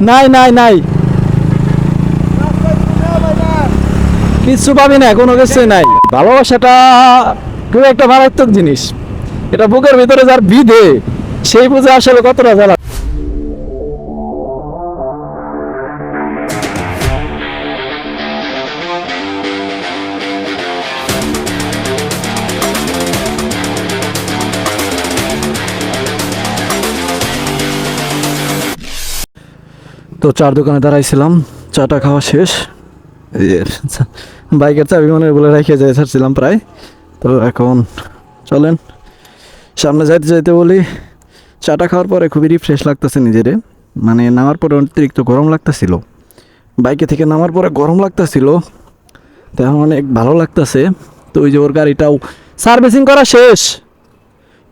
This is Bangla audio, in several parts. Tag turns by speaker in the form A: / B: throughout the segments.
A: নাই নাই নাই, কিছু পাবি না, কোনো কিছুই নাই। ভালোবাসাটা খুব একটা মারাত্মক জিনিস, এটা বুকের ভিতরে যার বিধে সেই বুঝে আসলে কতটা জ্বালা। তো চার দোকানে দাঁড়াইছিলাম, চাটা খাওয়া শেষ। এই যে বাইকের চাবি মনে বলে রেখে যাই ছাড়ছিলাম প্রায়। তো এখন চলেন সামনে যাইতে যাইতে বলি, চাটা খাওয়ার পরে খুবই রিফ্রেশ লাগতেছে নিজেরে। মানে নামার পরে অতিরিক্ত গরম লাগতেছিল, বাইকে থেকে নামার পরে গরম লাগতেছিল, তো এখন অনেক ভালো লাগতেছে। তো ওই যে ওর গাড়িটাও সার্ভিসিং করা শেষ,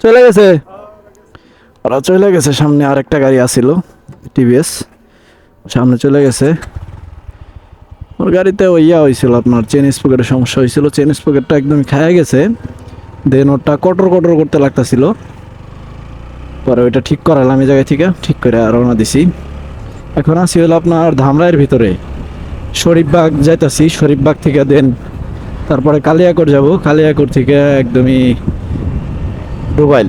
A: চলে গেছে, ওরা চলে গেছে। সামনে আরেকটা গাড়ি আসছিল টিভিএস, সামনে চলে গেছে। ওর গাড়িতে ওই হয়েছিল আপনার চেন স্পকেটের সমস্যা হয়েছিল, চেন স্পকেটটা একদমই খায়া গেছে। দেন ওটা কটর কটর করতে লাগতেছিল, পরে ওইটা ঠিক করালাম এই জায়গায় থেকে, ঠিক করে রওনা দিছি। এখন আসি হলো আপনার ধামরাইয়ের ভিতরে, শরীফবাগ যাইতাছি। শরীফবাগ থেকে দেন তারপরে কালিয়াকোট যাব, কালিয়াকোট থেকে একদমই ডুবাইল।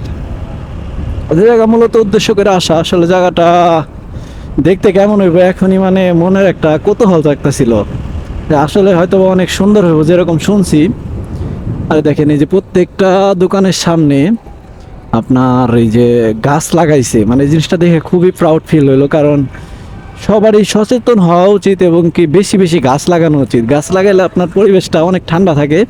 A: ওই জায়গা মূলত উদ্দেশ্য করে আসা, আসলে জায়গাটা দেখতে কেমন হইব এখনই মানে মনের একটা কৌতূহল থাকতেছিল, আসলে হয়তো অনেক সুন্দর হইব যেরকম শুনছি। আর দেখেন এই যে প্রত্যেকটা দোকানের সামনে আপনার এই যে গাছ লাগাইছে, মানে জিনিসটা দেখে খুবই প্রাউড ফিল হইলো। কারণ সবারই সচেতন হওয়া উচিত এবং কি বেশি বেশি গাছ লাগানো উচিত। গাছ লাগাইলে আপনার পরিবেশটা অনেক ঠান্ডা থাকে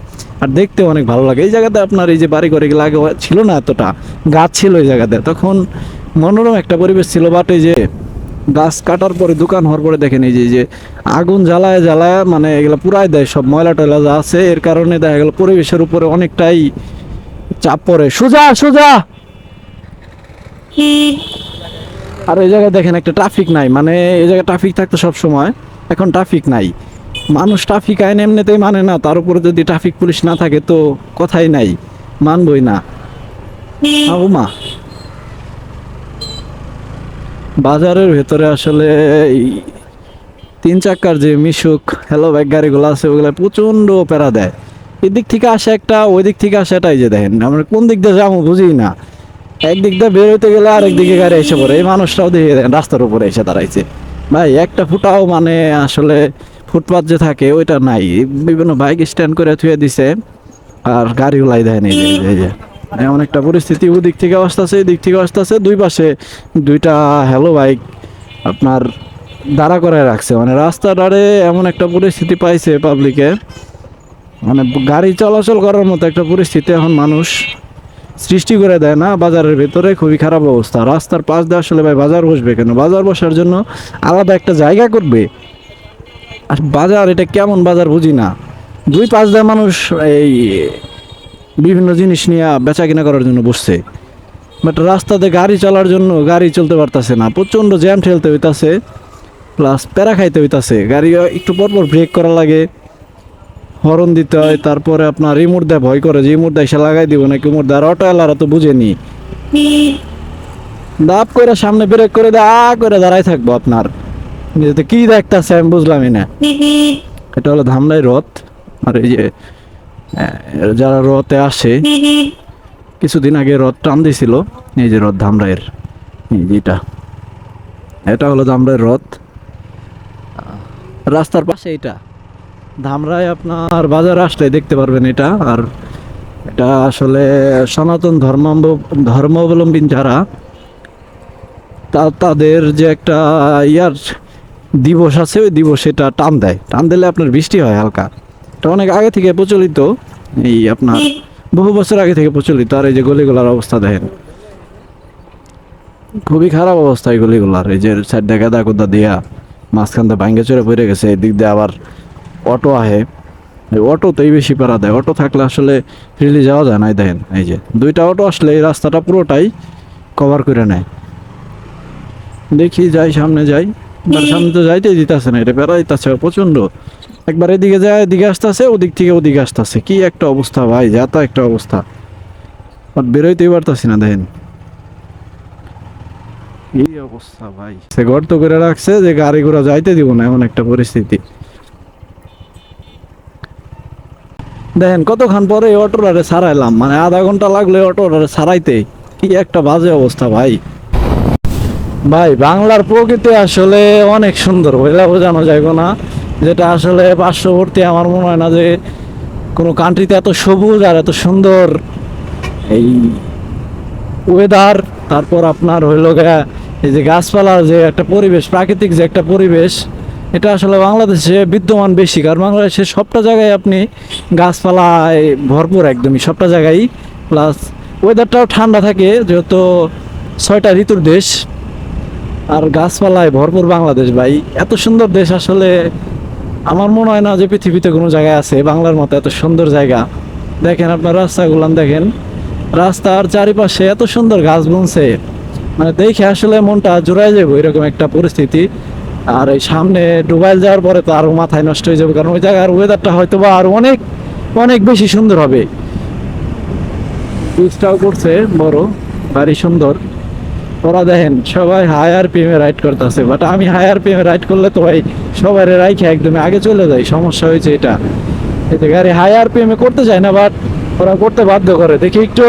A: আর দেখতেও অনেক ভালো লাগে। এই জায়গাতে আপনার এই যে বাড়ি ঘরে লাগা ছিল না, এতটা গাছ ছিল এই জায়গাতে, তখন মনোরম একটা পরিবেশ ছিল। বাট এই যে গাছ কাটার পরে দোকান হওয়ার পরে দেখেন এই যে আগুন জ্বালায় জ্বালায় মানে এগুলো পুরাই দেয় সব ময়লা টয়লা যা আছে, এর কারণে দেখা গেল পরিবেশের উপরে অনেকটাই চাপ পড়ে। সোজা সোজা। আর এই জায়গায় দেখেন একটা ট্রাফিক নাই, মানে এই জায়গায় ট্রাফিক থাকতো সব সময়, এখন ট্রাফিক নাই। মানুষ ট্রাফিক আইন এমনিতেই মানে না, তার উপরে যদি ট্রাফিক পুলিশ না থাকে তো কথাই নাই, মানবই না। মা বাজারের ভেতরে আসলে এই তিন চাকার যে মিশুক হ্যালো বাইক গাড়িগুলো আছে ওগুলো প্রচণ্ড প্যারা দেয়। এদিক থেকে আসে একটা, ওই দিক থেকে আসে এটাই, যে দেখেন আমরা কোন দিক দিয়ে যাবো বুঝি না। একদিক দিয়ে বের হইতে গেলে আরেক দিকে গাড়ি এসে পড়ে। এই মানুষটাও দেখে দেখেন রাস্তার উপরে এসে দাঁড়াইছে। ভাই একটা ফুটাও মানে আসলে ফুটপাথ যে থাকে ওইটা নাই, বিভিন্ন বাইক স্ট্যান্ড করে থুয়ে দিছে আর গাড়িগুলাই দেয় নেই। এই যে এমন একটা পরিস্থিতি, ওদিক থেকে আসতেছে এদিক থেকে আসতেছে, দুই পাশে দুইটা হ্যালো বাইক আপনার দাঁড়া করে রাখছে। মানে রাস্তা ধারে এমন একটা পরিস্থিতি পাইছে পাবলিকে, মানে গাড়ি চলাচল করার মতো একটা পরিস্থিতি এখন মানুষ সৃষ্টি করে দেয় না। বাজারের ভেতরে খুবই খারাপ অবস্থা। রাস্তার পাশ দিয়ে আসলে ভাই বাজার বসবে কেন? বাজার বসার জন্য আলাদা একটা জায়গা করবে। আর বাজার এটা কেমন বাজার বুঝি না, দুই পাশ দিয়ে মানুষ এই বিভিন্ন জিনিস নিয়ে বেচা কিনা করার জন্য বসছে, বাট রাস্তাতে গাড়ি চলার জন্য গাড়ি চলতে পারতেছে না, প্রচণ্ড জ্যাম ঠেলতে হইতাছে, প্লাস প্যারা খাইতে হইতাছে। গাড়ি একটু পরপর ব্রেক করা লাগে, হরন দিতে হয়, তারপরে আপনার রিমোট দেয় ভয় করে যে রিমোট দেয় সে লাগাই দিব নাকি রিমোট দেয়। আর অটো এলারা তো বুঝেনি, দাপ করে সামনে ব্রেক করে দেয়, করে দাঁড়াই থাকবো। আপনার কি দেখতেছে আমি বুঝলামই না। এটা হলো ধামরাই রথ। আর এই যে যারা রথে আসে, কিছুদিন আগে রথ টান দিছিল, এই যে রথ ধামরাইয়ের, যেটা এটা হলো ধামরাইয়ের রথ। রাস্তার পাশে এটা ধামরাই, আপনার বাজার আসলে দেখতে পারবেন এটা। আর এটা আসলে সনাতন ধর্মাবলম্বী যারা তাদের যে একটা ইয়ার দিবস আছে, ওই দিবস এটা টান দেয়, টান দিলে আপনার বৃষ্টি হয় হালকা। এটা অনেক আগে থেকে প্রচলিত, এই আপনার বহু বছর আগে থেকে প্রচলিত। আর এই যে গলিগুলার অবস্থা দেখেন, খুবই খারাপ অবস্থা এই গলিগুলার। এই যে সাইড দিয়ে গাদা কোদা দিয়া মাঝখান দিয়ে ভাঙ্গে চড়ে পড়ে গেছে। এদিক দিয়ে আবার অটো আহে, অটোতেই বেশি প্যারা দেয়। অটো থাকলে আসলে ফ্রিলি যাওয়া যায় না। দেখেন এই যে দুইটা অটো আসলে এই রাস্তাটা পুরোটাই কভার করে নেয়। দেখি যাই, সামনে যাই, সামনে তো যাইতেই দিতেছে না, এটা প্যারা দিতেছে প্রচণ্ড। একবার এদিকে যায় এদিকে আসতেছে, ওদিক থেকে ওদিকে আসতেছে, কি একটা অবস্থা ভাই, যাতা একটা অবস্থা। বেরোইতেই পারতাছি না, দেখেন এই অবস্থা ভাই, সে গর্ত করে রাখছে যে গাড়ি ঘোড়া যাইতে দিব না, এমন একটা পরিস্থিতি। দেখেন কতক্ষণ পরে অটোটারে সারাইলাম, মানে আধা ঘন্টা লাগলো অটোটারে সারাইতে। কি একটা বাজে অবস্থা ভাই। ভাই বাংলার প্রকৃতি আসলে অনেক সুন্দর, বইলা বোঝানো যাইব না। যেটা আসলে পার্শ্ববর্তী আমার মনে হয় না যে কোনো কান্ট্রিতে এত সবুজ আর এত সুন্দর এই ওয়েদার। তারপর আপনার হইল গিয়া এই যে গাছপালার যে একটা পরিবেশ, প্রাকৃতিক যে একটা পরিবেশ, এটা আসলে বাংলাদেশে বিদ্যমান বেশি। কারণ বাংলাদেশে সবটা জায়গায় আপনি গাছপালায় ভরপুর, একদমই সবটা জায়গায়। প্লাস ওয়েদারটাও ঠান্ডা থাকে, যেহেতু 6টা ঋতুর দেশ আর গাছপালায় ভরপুর বাংলাদেশ। ভাই এত সুন্দর দেশ আসলে আমার মনে হয় না যে পৃথিবীতে কোনো জায়গায় আছে বাংলার মতো এত সুন্দর জায়গা। দেখেন আপনার রাস্তাগুলো দেখেন, রাস্তার চারিপাশে এত সুন্দর গাছ বুনছে, মানে দেখে আসলে মনটা জোড়ায় যাবে এরকম একটা পরিস্থিতি। আর এই সামনে ডুবাইল যাওয়ার পরে তো আরো মাথায় নষ্ট হয়ে যাবে, কারণ ওই জায়গার ওয়েদারটা হয়তো বা আরো অনেক অনেক বেশি সুন্দর হবে। ব্রিজটাও করছে বড়, ভারী সুন্দর। ওরা দেখেন সবাই হায়ার পিএমে রাইড করতেছে, বাট আমি হায়ার পিএমে রাইড করলে তো ভাই সবাই রাইখে একদমই আগে চলে যায়। সমস্যা হয়েছে এটা, এতে গাড়ি হায়ার পিএমে করতে চায় না, বাট ওরা করতে বাধ্য করে। দেখি একটু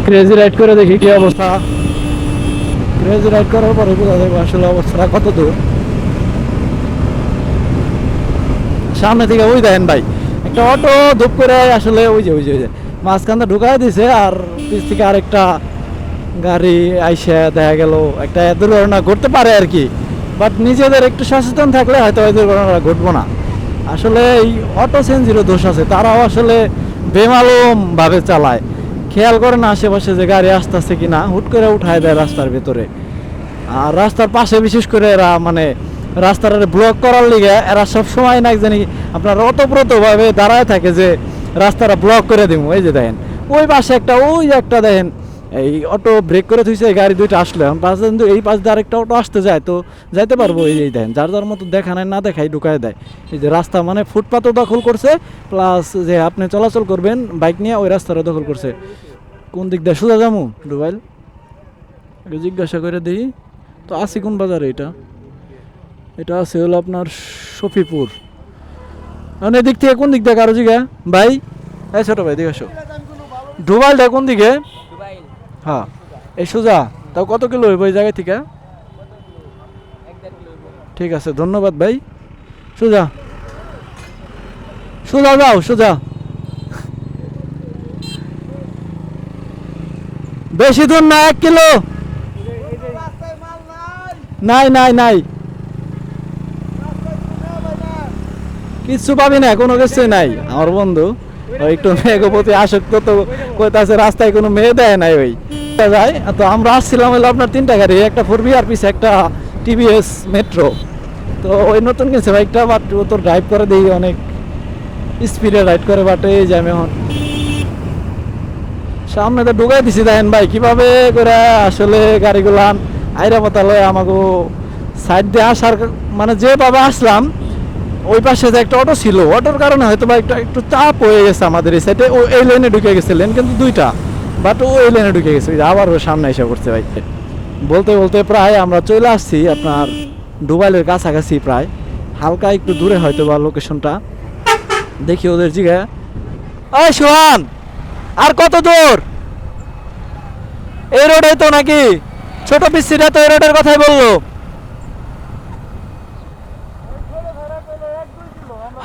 A: ক্রেজি রাইড করে দেখি কি অবস্থা। ক্রেজি রাইড করার পরে বোঝা যাবে আসলে অবস্থাটা কত দূর। সামনে থেকে ওই দেখেন ভাই একটা অটো ধূপ করে আসলে ওই যে মাঝখানটা ঢুকাই দিছে, আর পিছ থেকে আরেকটা গাড়ি আইসা দেখা গেল একটা দুর্ঘটনা ঘটতে পারে আর কি। বাট নিজেদের একটু সচেতন থাকলে হয়তো ওই দুর্ঘটনাটা ঘটবো না। আসলে এই অটো চেঞ্জেরও দোষ আছে, তারাও আসলে বেমালুম ভাবে চালায়, খেয়াল করে না আশেপাশে যে গাড়ি আসতেছে কিনা, হুট করে উঠায় দেয় রাস্তার ভেতরে। আর রাস্তার পাশে বিশেষ করে এরা মানে রাস্তাটা ব্লক করার লিগে এরা সব সময় না জানি আপনার অতপ্রতভাবে দাঁড়ায় থাকে যে রাস্তাটা ব্লক করে দিব। এই যে দেখেন ওই পাশে একটা, ওই একটা দেখেন এই অটো ব্রেক করে থুইছে, গাড়ি দুইটা আসলে এখন পাশে কিন্তু এই পাশ দিয়ে আরেকটা অটো আসতে যায়, তো যাইতে পারবো। এই যে দেখেন যার যার মতো দেখা নাই না দেখাই ঢুকায় দেয়। এই যে রাস্তা মানে ফুটপাতও দখল করছে, প্লাস যে আপনি চলাচল করবেন বাইক নিয়ে ওই রাস্তাটা দখল করছে। কোন দিক দিয়ে সোজা যাবো ডুবাইল জিজ্ঞাসা করে দিই তো। আসি কোন বাজারে? এটা এটা আছে হলো আপনার শফিপুর। মানে এদিক থেকে কোন দিক দিয়ে কারো জিগা ভাই? এই ছোট ভাই দিকে আসো। ডুবাইলটা কোন দিকে? হ্যাঁ এই সোজা। তাও কত কিলো হইব এই জায়গা থেকে? ঠিক আছে ধন্যবাদ ভাই। সোজা সোজা যাও, সোজা। বেশি দূর না, 1 কিলো। নাই নাই নাই, কিচ্ছু পাবি না, কোনো কিছুই নাই। আমার বন্ধু ওই একটু মেয়ের প্রতি আসক্ত, তো কইতাছে রাস্তায় কোনো মেয়ে দেয় নাই ওই যায়। তো আমরা আসছিলাম হলো আপনার 3টা গাড়ি, একটা 4 পিস, একটা টিভিএস মেট্রো। তো ওই নতুন কিনছে বাইকটা, বাট ও তো ড্রাইভ করে দিই অনেক স্পিডে রাইড করে, বাট এই যে আমি এখন সামনে তো ঢুকাই দিছি। দেখেন ভাই কিভাবে করে আসলে গাড়িগুলা আইরা পাতালে আমাকে সাইড দিয়ে আসার, মানে যেভাবে আসলাম ওই পাশে যে একটা অটো ছিল, অটোর কারণে হয়তো বা একটু চাপ হয়ে গেছে আমাদের এই সাইডে। ও এই লাইনে ঢুকে গেছে, লেন কিন্তু 2টা, বাট ও এই লাইনে ঢুকে গেছে, আবার ওর সামনে এসে পড়ছে ভাই। বলতে বলতে প্রায় আমরা চলে আসছি আপনার ডুবাইলের কাছাকাছি, প্রায় হালকা একটু দূরে হয়তো বা লোকেশনটা। দেখি ওদের জিগা, ওই সোহান আর কত দূর? এই রোডে তো নাকি? ছোট পিসিটা তো এই রোডের কথাই বললো।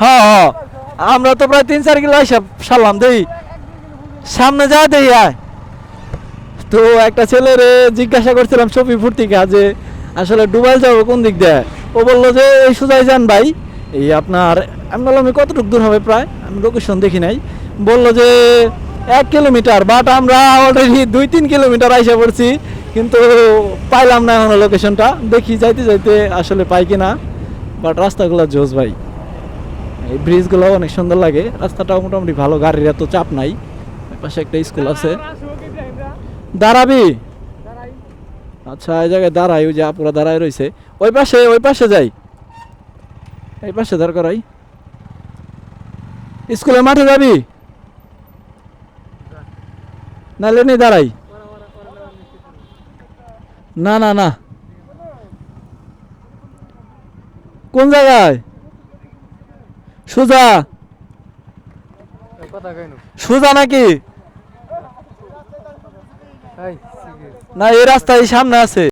A: হ্যাঁ হ্যাঁ, আমরা তো প্রায় 3-4 কিলো হিসাব সারলাম। দেই সামনে যা দেই আয়। তো একটা ছেলের জিজ্ঞাসা করছিলাম শফিপুর থেকে যে আসলে ডুবাইল যাবো কোন দিক দিয়ে। ও বললো যে এই সোজাই যান ভাই, এই আপনার। আমি বললাম কতটুকু দূর হবে প্রায়, আমি লোকেশন দেখি নাই। বললো যে 1 কিলোমিটার, বাট আমরা অলরেডি 2-3 কিলোমিটার আইসা পড়ছি, কিন্তু পাইলাম না এখনো লোকেশনটা। দেখি যাইতে যাইতে আসলে পাই কিনা। বাট রাস্তাগুলো জোস ভাই, এই ব্রিজগুলো অনেক সুন্দর লাগে, রাস্তাটাও মোটামুটি ভালো, গাড়ির এত চাপ নাই। পাশে একটা স্কুল আছে। দাঁড়াবি? আচ্ছা এই জায়গায় দাঁড়াই, ওই যে আপুরা দাঁড়ায় রয়েছে। ওই পাশে যাই, এই পাশে দাঁড় করাই। স্কুলের মাঠে যাবি? নাহলে নেই দাঁড়াই। না না না, কোন জায়গায়? সোজা?
B: কথা কইনো
A: সোজা নাকি?
B: এই
A: না এই রাস্তা এই সামনে আছে।